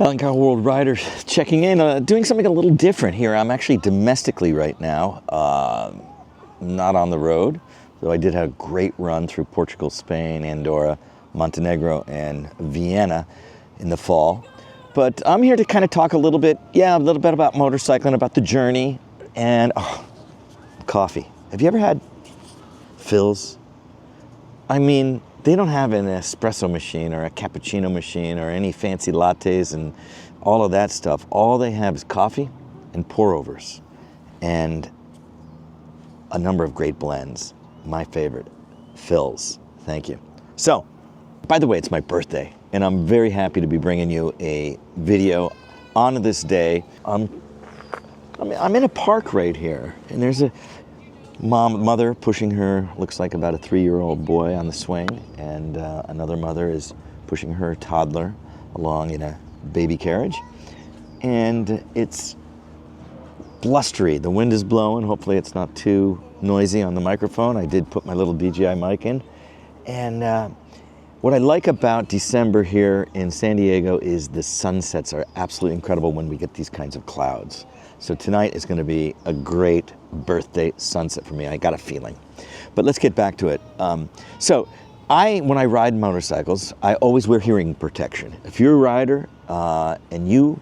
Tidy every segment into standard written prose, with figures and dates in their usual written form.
Alan KARL WorldRider checking in, doing something a little different here. I'm actually domestically right now, not on the road. Though I did have a great run through Portugal, Spain, Andorra, Montenegro, and Vienna in the fall. But I'm here to kind of talk a little bit about motorcycling, about the journey, and coffee. Have you ever had Philz? I mean, they don't have an espresso machine or a cappuccino machine or any fancy lattes and all of that stuff. All they have is coffee and pour-overs and a number of great blends. My favorite, Philz. Thank you. So, by the way, it's my birthday, and I'm very happy to be bringing you a video on this day. I'm in a park right here, and there's a mother pushing her, looks like about a 3-year-old boy on the swing, and another mother is pushing her toddler along in a baby carriage. And it's blustery. The wind is blowing. Hopefully it's not too noisy on the microphone. I did put my little DJI mic in. And what I like about December here in San Diego is the sunsets are absolutely incredible when we get these kinds of clouds. So tonight is going to be a great birthday sunset for me. I got a feeling. But let's get back to it. So when I ride motorcycles, I always wear hearing protection. If you're a rider and you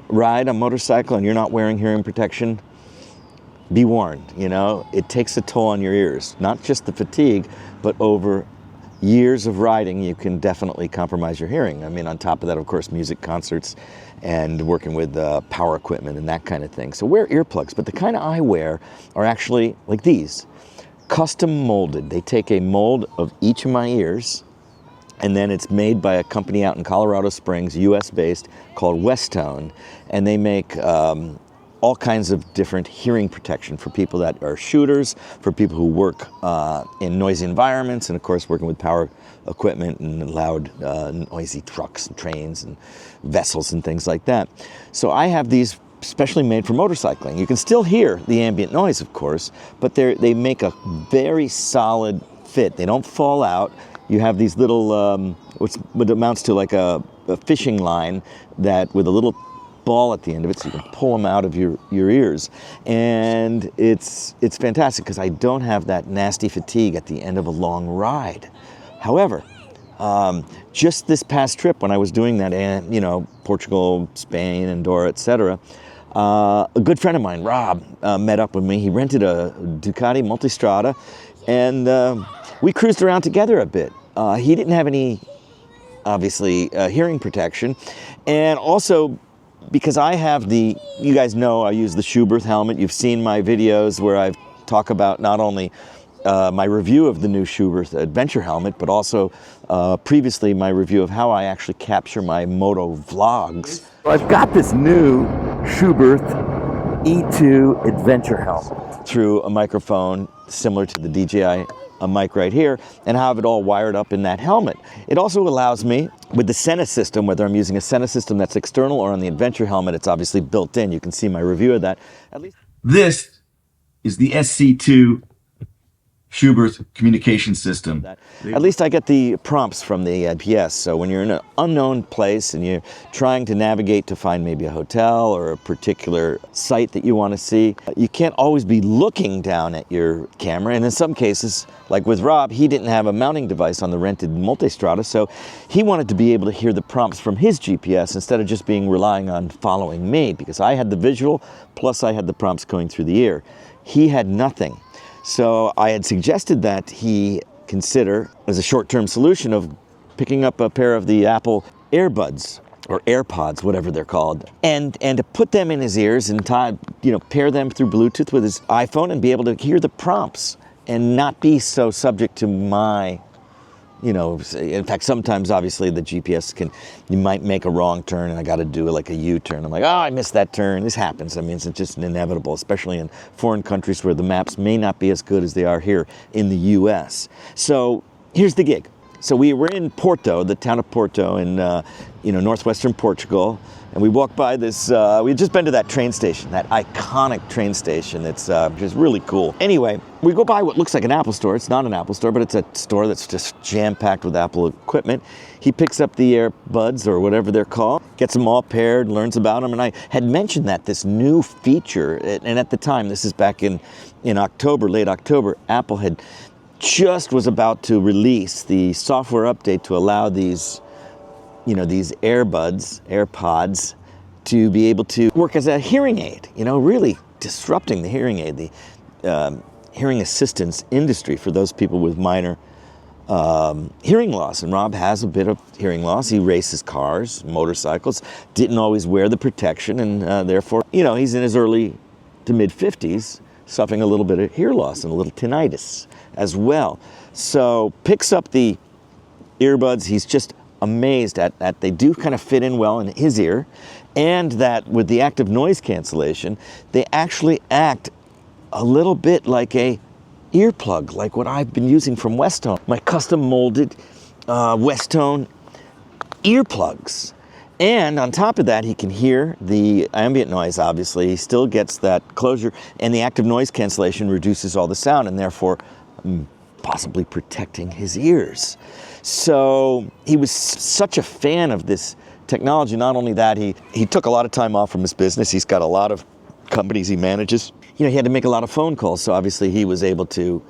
ride a motorcycle and you're not wearing hearing protection, be warned. You know, it takes a toll on your ears. Not just the fatigue, but over years of riding, you can definitely compromise your hearing. I mean, on top of that, of course, music concerts and working with power equipment and that kind of thing. So wear earplugs, but the kind I wear are actually like these, custom molded. They take a mold of each of my ears, and then it's made by a company out in Colorado Springs, US-based, called Westone, and they make all kinds of different hearing protection for people that are shooters, for people who work in noisy environments, and of course working with power equipment and loud, noisy trucks and trains and vessels and things like that. So I have these specially made for motorcycling. You can still hear the ambient noise, of course, but they make a very solid fit. They don't fall out. You have these little, what amounts to like a fishing line that with a little ball at the end of it, so you can pull them out of your ears, and it's fantastic because I don't have that nasty fatigue at the end of a long ride. However, just this past trip when I was doing that, and Portugal, Spain, Andorra, etc., a good friend of mine, Rob, met up with me. He rented a Ducati Multistrada, and we cruised around together a bit. He didn't have any, obviously, hearing protection, and also because I have you guys know I use the Schubert helmet. You've seen my videos where I talk about not only my review of the new Schubert adventure helmet, but also previously my review of how I actually capture my moto vlogs. I've got this new Schubert E2 adventure helmet through a microphone similar to the DJI mic right here, and have it all wired up in that helmet. It also allows me, with the Sena system, whether I'm using a Sena system that's external or on the adventure helmet, it's obviously built in. You can see my review of that. At least this is the SC2 Schubert communication system. At least I get the prompts from the GPS. So when you're in an unknown place and you're trying to navigate to find maybe a hotel or a particular site that you want to see, you can't always be looking down at your camera. And in some cases, like with Rob, he didn't have a mounting device on the rented Multistrada, so he wanted to be able to hear the prompts from his GPS instead of just relying on following me, because I had the visual, plus I had the prompts going through the ear. He had nothing. So I had suggested that he consider, as a short-term solution, of picking up a pair of the Apple AirPods or AirPods, whatever they're called, and to put them in his ears and pair them through Bluetooth with his iPhone and be able to hear the prompts and not be so subject to my, in fact, sometimes obviously the GPS you might make a wrong turn and I got to do like a U-turn. I'm like, I missed that turn. This happens. I mean, it's just inevitable, especially in foreign countries where the maps may not be as good as they are here in the US. So here's the gig. So we were in Porto, the town of Porto in northwestern Portugal, and we walked by this, we had just been to that train station, that iconic train station. It's just really cool. Anyway, we go by what looks like an Apple store. It's not an Apple store, but it's a store that's just jam-packed with Apple equipment. He picks up the AirPods or whatever they're called, gets them all paired, learns about them, and I had mentioned that this new feature, and at the time, this is back in October, late October, Apple had just was about to release the software update to allow these AirPods, to be able to work as a hearing aid, really disrupting the hearing aid, the hearing assistance industry for those people with minor hearing loss. And Rob has a bit of hearing loss. He races cars, motorcycles, didn't always wear the protection, and therefore, he's in his early to mid 50s, suffering a little bit of hear loss and a little tinnitus as well. So picks up the earbuds. He's just amazed at they do kind of fit in well in his ear, and that with the active noise cancellation, they actually act a little bit like a earplug, like what I've been using from Westone, my custom molded Westone earplugs. And on top of that, he can hear the ambient noise, obviously. He still gets that closure, and the active noise cancellation reduces all the sound, and therefore possibly protecting his ears. So he was such a fan of this technology. Not only that, he took a lot of time off from his business. He's got a lot of companies he manages. He had to make a lot of phone calls, so obviously he was able to,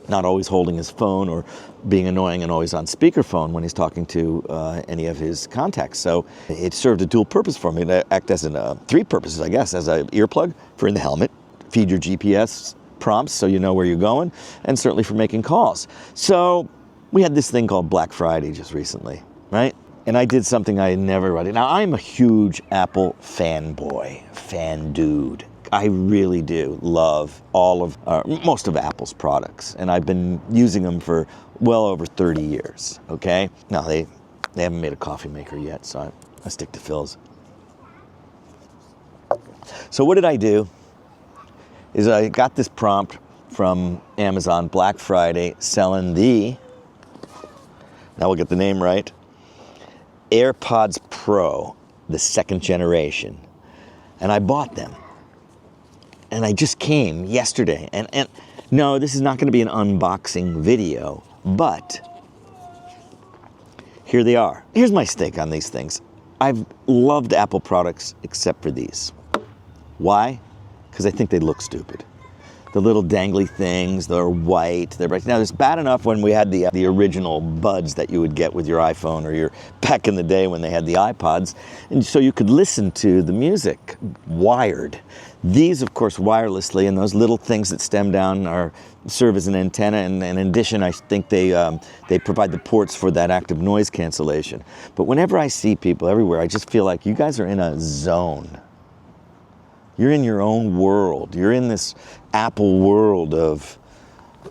not always holding his phone or being annoying and always on speakerphone when he's talking to any of his contacts. So it served a dual purpose for me. It acted as three purposes, I guess, as an earplug for in the helmet, feed your GPS prompts so you know where you're going, and certainly for making calls. So we had this thing called Black Friday just recently, right? And I did something I never did. Now, I'm a huge Apple fanboy, fan dude. I really do love most of Apple's products, and I've been using them for well over 30 years, okay? Now, they haven't made a coffee maker yet, so I stick to Phil's. So what did I do? Is I got this prompt from Amazon, Black Friday, selling now we'll get the name right, AirPods Pro, the second generation. And I bought them. And I just came yesterday. And no, this is not going to be an unboxing video, but here they are. Here's my stake on these things. I've loved Apple products except for these. Why? Because I think they look stupid. The little dangly things, they're white, they're bright. Now, it's bad enough when we had the original buds that you would get with your iPhone or back in the day when they had the iPods, and so you could listen to the music wired. These, of course, wirelessly, and those little things that stem down serve as an antenna, and in addition, I think they provide the ports for that active noise cancellation. But whenever I see people everywhere, I just feel like you guys are in a zone. You're in your own world. You're in this Apple world of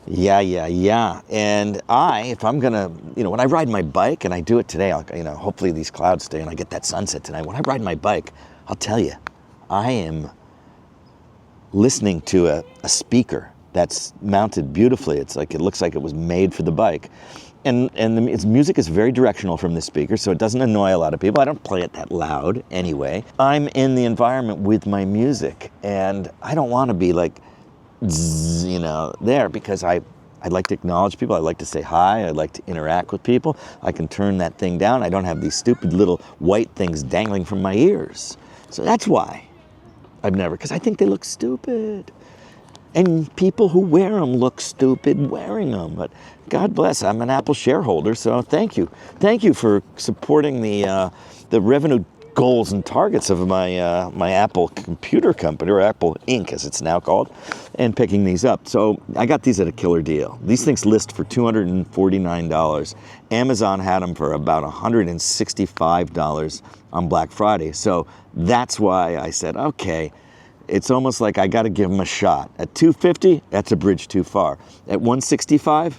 yeah. And if I'm gonna, when I ride my bike, and I do it today, hopefully these clouds stay and I get that sunset tonight. When I ride my bike, I'll tell you, I am listening to a speaker that's mounted beautifully. It looks like it was made for the bike. And its music is very directional from the speaker, so it doesn't annoy a lot of people. I don't play it that loud anyway. I'm in the environment with my music, and I don't want to be like, there, because I'd like to acknowledge people. I like to say hi. I like to interact with people. I can turn that thing down. I don't have these stupid little white things dangling from my ears. So that's why because I think they look stupid. And people who wear them look stupid wearing them. But God bless, I'm an Apple shareholder, so thank you. Thank you for supporting the revenue goals and targets of my Apple computer company, or Apple Inc. as it's now called, and picking these up. So I got these at a killer deal. These things list for $249. Amazon had them for about $165 on Black Friday. So that's why I said, okay, it's almost like I got to give them a shot. At $250, that's a bridge too far. At $165,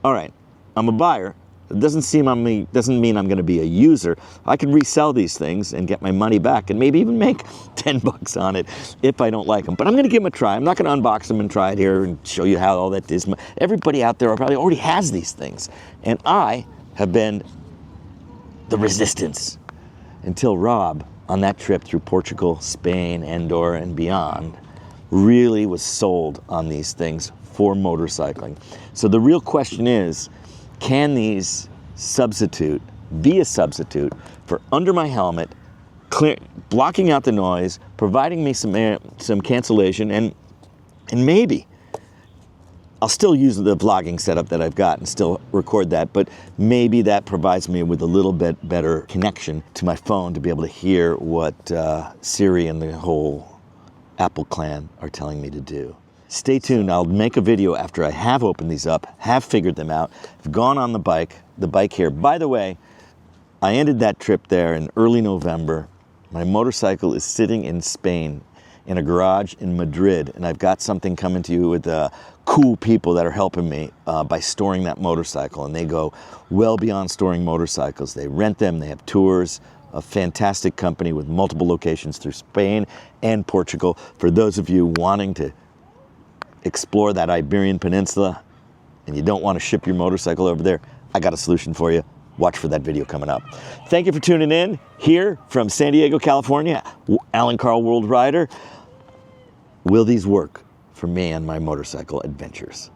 all right, I'm a buyer. It doesn't mean I'm going to be a user. I can resell these things and get my money back and maybe even make 10 bucks on it if I don't like them. But I'm going to give them a try. I'm not going to unbox them and try it here and show you how all that is. Everybody out there probably already has these things. And I have been the resistance until Rob, on that trip through Portugal, Spain, Andorra, and beyond, really was sold on these things for motorcycling. So the real question is, can these be a substitute for under my helmet, blocking out the noise, providing me some cancellation, and maybe I'll still use the vlogging setup that I've got and still record that, but maybe that provides me with a little bit better connection to my phone to be able to hear what Siri and the whole Apple clan are telling me to do. Stay tuned. I'll make a video after I have opened these up, have figured them out, have gone on the bike here. By the way, I ended that trip there in early November. My motorcycle is sitting in Spain in a garage in Madrid, and I've got something coming to you with cool people that are helping me by storing that motorcycle, and they go well beyond storing motorcycles. They rent them, they have tours, a fantastic company with multiple locations through Spain and Portugal. For those of you wanting to explore that Iberian Peninsula and you don't want to ship your motorcycle over there, I got a solution for you. Watch for that video coming up. Thank you for tuning in here from San Diego, California. Alan KARL, WorldRider. Will these work for me and my motorcycle adventures?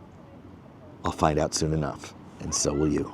I'll find out soon enough, and so will you.